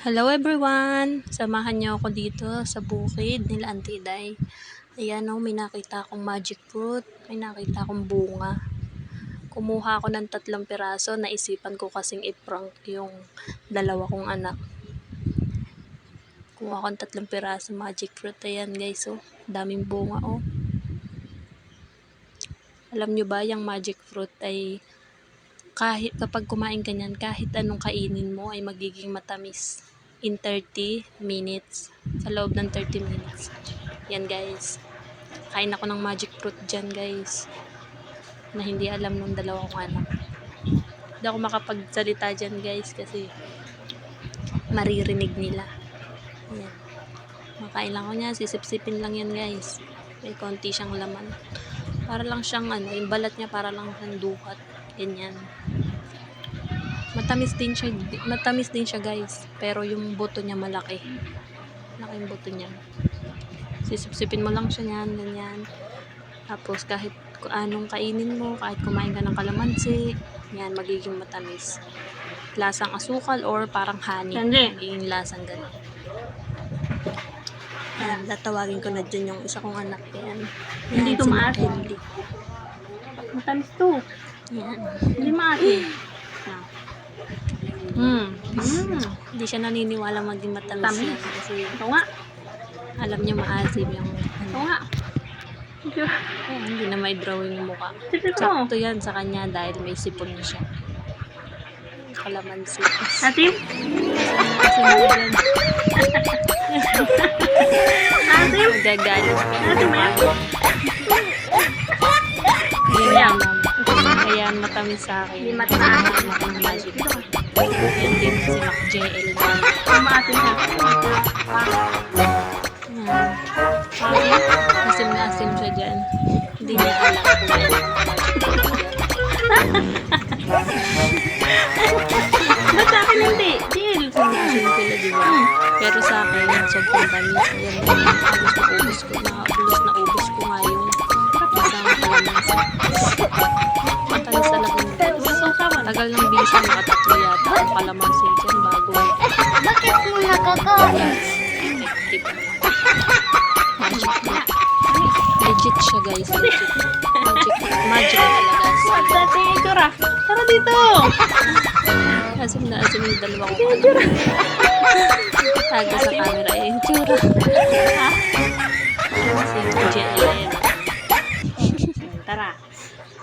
Hello everyone! Samahan niyo ako dito sa bukid nila Auntie Day. Ayan o, may nakita akong magic fruit. May nakita akong bunga. Kumuha ako ng 3 piraso. Naisipan ko kasing i-prank yung dalawa kong anak. Kumuha ako ng 3 piraso magic fruit. Ayan guys o, daming bunga o. Alam nyo ba, yung magic fruit ay kapag kumain ka niyan, kahit anong kainin mo ay magiging matamis in 30 minutes. Sa loob ng 30 minutes. Yan guys. Kain ako ng magic fruit dyan guys. Na hindi alam ng dalawa kong anak. Hindi ako makapagsalita dyan guys kasi maririnig nila. Yan. Makain lang ako niya. Sisip-sipin lang yan guys. May konti siyang laman. Para lang siyang yung balat niya para lang siyang dukat. Ganyan. Matamis din siya guys, pero yung buto niya malaki. Malaki yung buto niya. Sisip-sipin mo lang siya niyan, ganyan. Tapos kahit anong kainin mo, kahit kumain ka ng kalamansi, yan magiging matamis. Lasang asukal or parang honey. Magiging lasang ganun. Yan, tatawagin ko na dyan yung isa kong anak. Yan. Hindi ito maasim. Matamis to. Yan. Hindi maasim. Hindi siya naniniwala maging matamis Tamis. yan. Kasi Ito nga. alam niya maasim yung Ito nga. hindi na may drawing yung mukha. Ito. Sakto yan sa kanya dahil may sipon na siya. Kalamansi. Asim? Kasi mo yan. Asim? Magagalit. Asim ba yan? Ayan. Ayan, matamis sa akin. Hindi matamis. Matamis magic. Ayan din si Mac JL. Maasim na. Asim na asim siya dyan. Hindi niya alam kung ano. Ba't sa akin hindi? Deal. Hindi asim sila, diba? Pero sa akin, sobrang tamis. Ayan, ubus na ubus ko nga yung isang kalamansi. Matamis talaga yung tagal ng bisa, nakatatlo yata ang kalamansi dyan bago Bakit mo nakakain? effective. Magic fruit. Legit siya guys, legit. Magic talaga. Ba't sa ating itsura? Tara dito. Asim na asim yung dalawa ko. Tago sa camera eh. Yung tsura. Kasi yung GLN. Tara.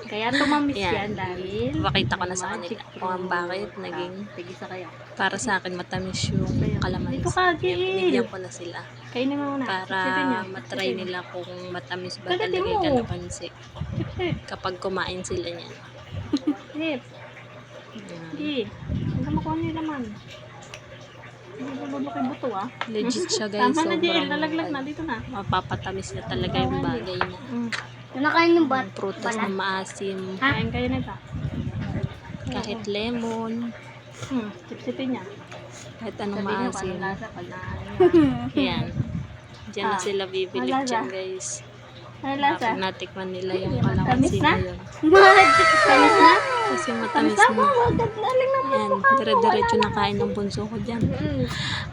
Kaya tumamis Yan. yan dahil Pakita ko na sa kanila kung bakit naging tigisa kaya. para sa akin matamis yung kalamansi. Dito ka, Jill. Binigyan ko na sila Kainin mo muna. para matry nila kung matamis ba Kagatin talaga yung mo. kalamansi kapag kumain sila niyan. Hip. Yan. Hindi. Huwag ka makuha niyo laman. Hindi ko lulok yung buto ah. Legit siya guys. Tama na Jill. Sobrang Lalaglag na. Dito na. mapapatamis na talaga yung bagay niya. Nakain ng bat. Prutas na maasim, Kain kayo nito. kahit lemon, Sip-sipin niya. kahit anong Sabihin niyo maasim. kung anong lasa pag Yan. Diyan na sila bibili Malasa. dyan guys. Ano lasa? Kapag natikman nila yung Tamis kalamansi na? na yun. Tamis na? Kasi Tamis matamis na na. po. Aling na po. Yan, dire-diretso na kain ng bunso ko dyan.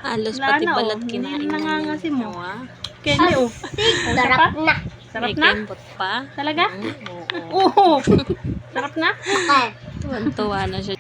Halos Wala pati na, balat oh. kinain Hindi na nangangasim mo. Ah. Candy oh. Sarap na. Sarap May na? kembot pa. Talaga? Oo. Oo. Sarap na? Okay. Tuwan-tuwa na siya.